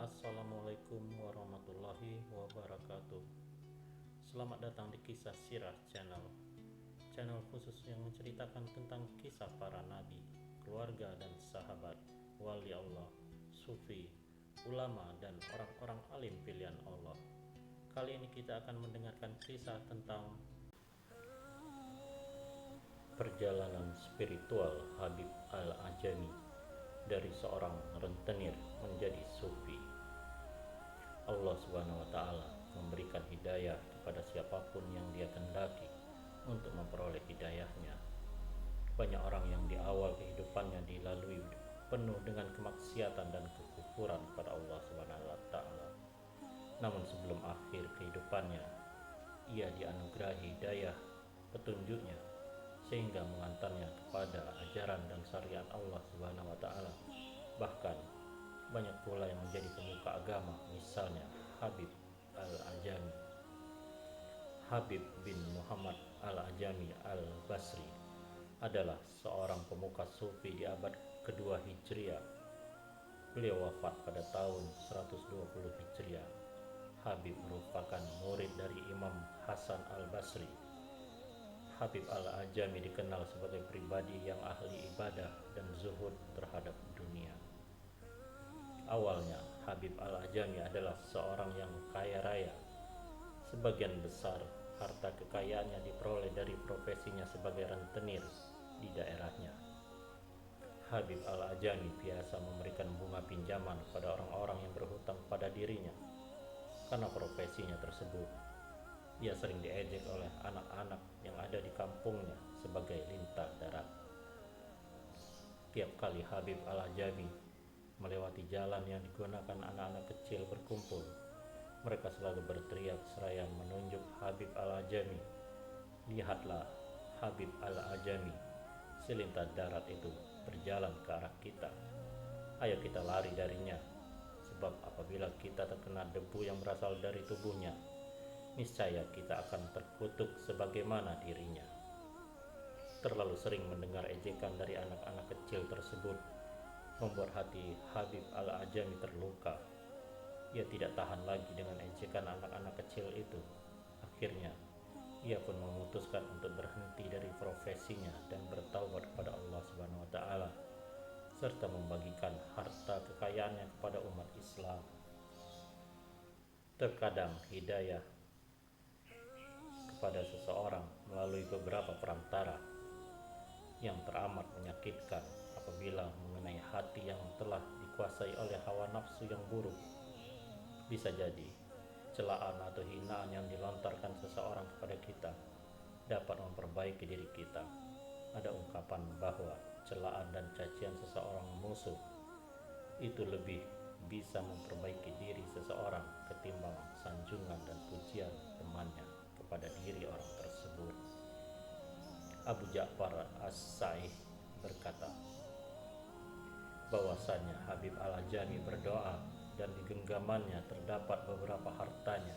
Assalamualaikum warahmatullahi wabarakatuh. Selamat datang di Kisah Sirah Channel khusus yang menceritakan tentang kisah para nabi, keluarga dan sahabat, wali Allah, sufi, ulama dan orang-orang alim pilihan Allah. Kali ini kita akan mendengarkan kisah tentang perjalanan spiritual Habib Al-Ajami dari seorang rentenir menjadi sufi. Allah Subhanahu wa taala memberikan hidayah kepada siapapun yang Dia kehendaki untuk memperoleh hidayahnya. Banyak orang yang di awal kehidupannya dilalui penuh dengan kemaksiatan dan kekufuran kepada Allah Subhanahu wa taala. Namun sebelum akhir kehidupannya, ia dianugerahi hidayah petunjuknya sehingga mengantarnya kepada ajaran dan syariat Allah Subhanahu wa taala. Bahkan banyak pula yang menjadi pemuka agama, misalnya Habib Al-Ajami. Habib bin Muhammad Al-Ajami Al-Basri adalah seorang pemuka sufi di abad kedua Hijriah. Beliau wafat pada tahun 120 Hijriah. Habib merupakan murid dari Imam Hasan Al-Basri. Habib Al-Ajami dikenal sebagai pribadi yang ahli ibadah dan zuhud terhadap dunia. Awalnya, Habib Al-Ajami adalah seorang yang kaya raya. Sebagian besar harta kekayaannya diperoleh dari profesinya sebagai rentenir di daerahnya. Habib Al-Ajami biasa memberikan bunga pinjaman pada orang-orang yang berhutang pada dirinya. Karena profesinya tersebut, ia sering diejek oleh anak-anak yang ada di kampungnya sebagai lintah darat. Tiap kali Habib Al-Ajami melewati jalan yang digunakan anak-anak kecil berkumpul, mereka selalu berteriak seraya menunjuk Habib Al-Ajami. "Lihatlah, Habib Al-Ajami, si lintah darat itu berjalan ke arah kita. Ayo kita lari darinya, sebab apabila kita terkena debu yang berasal dari tubuhnya, niscaya kita akan terkutuk sebagaimana dirinya." Terlalu sering mendengar ejekan dari anak-anak kecil tersebut membuat hati Habib Al-Ajami terluka. Ia tidak tahan lagi dengan ejekan anak-anak kecil itu. Akhirnya, ia pun memutuskan untuk berhenti dari profesinya dan bertaubat kepada Allah Subhanahu wa taala serta membagikan harta kekayaannya kepada umat Islam. Terkadang hidayah kepada seseorang melalui beberapa perantara yang teramat menyakitkan apabila mengenai hati yang telah dikuasai oleh hawa nafsu yang buruk. Bisa jadi celaan atau hinaan yang dilontarkan seseorang kepada kita dapat memperbaiki diri kita. Ada ungkapan bahwa celaan dan cacian seseorang musuh itu lebih bisa memperbaiki diri seseorang ketimbang sanjungan dan pujian temannya kepada diri orang tersebut. Abu Ja'far As-Sa'ih berkata bahwasanya Habib Al-Ajami berdoa dan di genggamannya terdapat beberapa hartanya.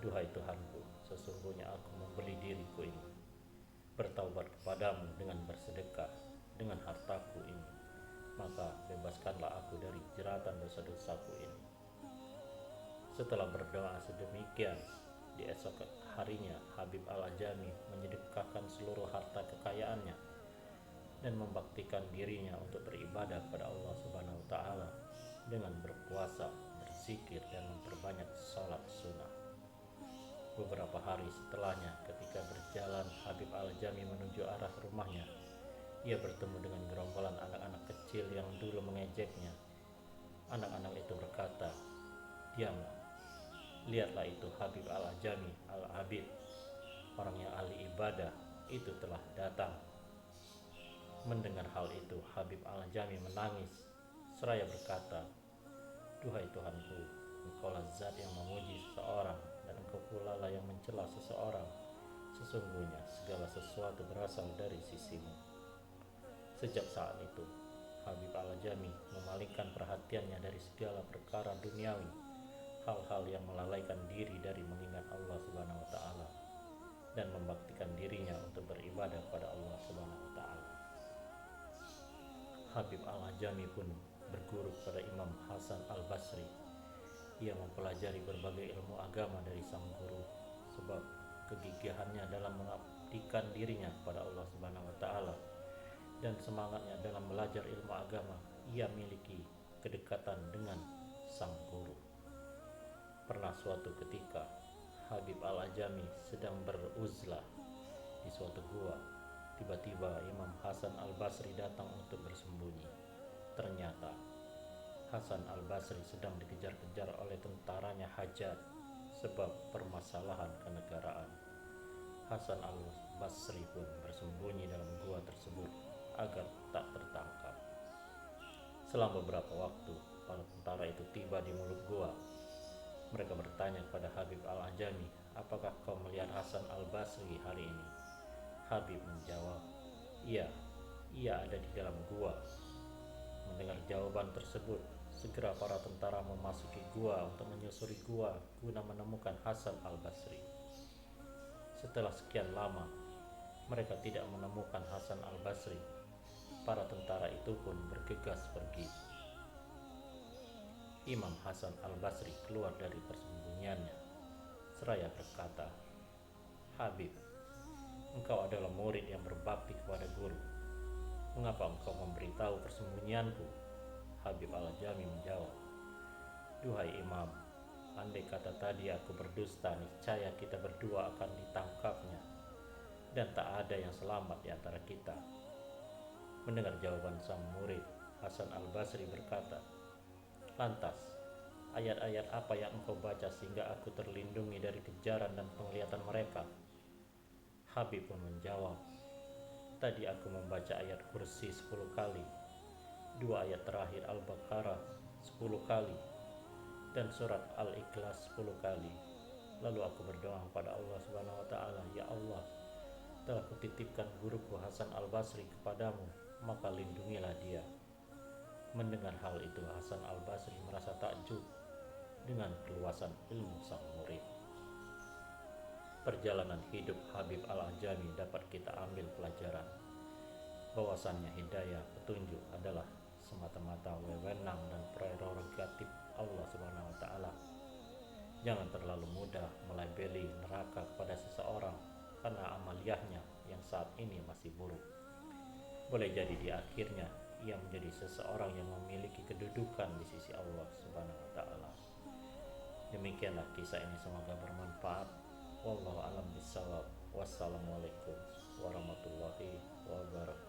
"Duhai Tuhanku, sesungguhnya aku membeli diriku ini, bertaubat kepadamu dengan bersedekah dengan hartaku ini, maka bebaskanlah aku dari jeratan dosa-dosaku ini." Setelah berdoa sedemikian, di esok harinya Habib Al-Ajami menyedekahkan seluruh harta kekayaannya dan membaktikan dirinya untuk beribadah kepada Allah Subhanahu wa taala dengan berpuasa, berzikir dan memperbanyak salat sunnah. Beberapa hari setelahnya, ketika berjalan Habib Al-Ajami menuju arah rumahnya, ia bertemu dengan gerombolan anak-anak kecil yang dulu mengejeknya. Anak-anak itu berkata, "Diamlah, lihatlah itu Habib Al-Ajami Al-Abid, orang yang ahli ibadah itu telah datang." Mendengar hal itu, Habib Al-Ajami menangis seraya berkata, "Duhai Tuhanku, Engkaulah zat yang memuji seseorang dan Engkau pula lah yang mencela seseorang. Sesungguhnya segala sesuatu berasal dari sisimu." Sejak saat itu, Habib Al-Ajami memalingkan perhatiannya dari segala perkara duniawi, hal-hal yang melalaikan diri dari mengingat Allah Subhanahu wa taala, dan membaktikan dirinya untuk beribadah kepada Allah Subhanahu wa taala. Habib Al-Ajami pun berguru kepada Imam Hasan Al-Basri Ia mempelajari berbagai ilmu agama dari sang guru, sebab kegigihannya dalam mengabdikan dirinya kepada Allah Subhanahu wa taala dan semangatnya dalam belajar ilmu agama, ia miliki kedekatan dengan sang guru. Pernah suatu ketika Habib Al-Ajami sedang beruzlah di suatu gua. Tiba-tiba Imam Hasan Al-Basri datang untuk bersembunyi. Ternyata Hasan Al-Basri sedang dikejar-kejar oleh tentaranya Hajjaj sebab permasalahan kenegaraan. Hasan Al-Basri pun bersembunyi dalam gua tersebut agar tak tertangkap. Selama beberapa waktu, para tentara itu tiba di mulut gua. Mereka bertanya kepada Habib Al-Ajami, apakah kau melihat Hasan Al-Basri hari ini? Habib menjawab, iya, ia ada di dalam gua. Mendengar jawaban tersebut, segera para tentara memasuki gua untuk menyusuri gua guna menemukan Hasan Al-Basri. Setelah sekian lama, mereka tidak menemukan Hasan Al-Basri. Para tentara itu pun bergegas pergi. Imam Hasan Al-Basri keluar dari persembunyiannya seraya berkata, Habib, engkau adalah murid yang berbakti kepada guru. Mengapa engkau memberitahu persembunyianku? Habib Al-Ajami menjawab, duhai Imam, andai kata tadi aku berdusta, niscaya kita berdua akan ditangkapnya dan tak ada yang selamat di antara kita. Mendengar jawaban sang murid, Hasan Al-Basri berkata, lantas, ayat-ayat apa yang engkau baca sehingga aku terlindungi dari kejaran dan penglihatan mereka? Habib pun menjawab, tadi aku membaca ayat kursi 10 kali, 2 ayat terakhir Al-Baqarah 10 kali, dan surat Al-Ikhlas 10 kali. Lalu aku berdoa kepada Allah Subhanahu wa taala, ya Allah, telah kutitipkan guruku Hasan Al-Basri kepadamu, maka lindungilah dia. Mendengar hal itu, Hasan Al-Basri merasa takjub dengan keluasan ilmu sang murid. Perjalanan hidup Habib Al-Ajami dapat kita ambil pelajaran bahwasannya hidayah petunjuk adalah semata-mata wewenang dan prerogatif Allah Subhanahu wa taala. Jangan terlalu mudah melabeli neraka kepada seseorang karena amaliyahnya yang saat ini masih buruk. Boleh jadi di akhirnya ia menjadi seseorang yang memiliki kedudukan di sisi Allah Subhanahu wa taala. Demikianlah kisah ini, semoga bermanfaat. Wallahu a'lam bishawab. Wassalamualaikum warahmatullahi wabarakatuh.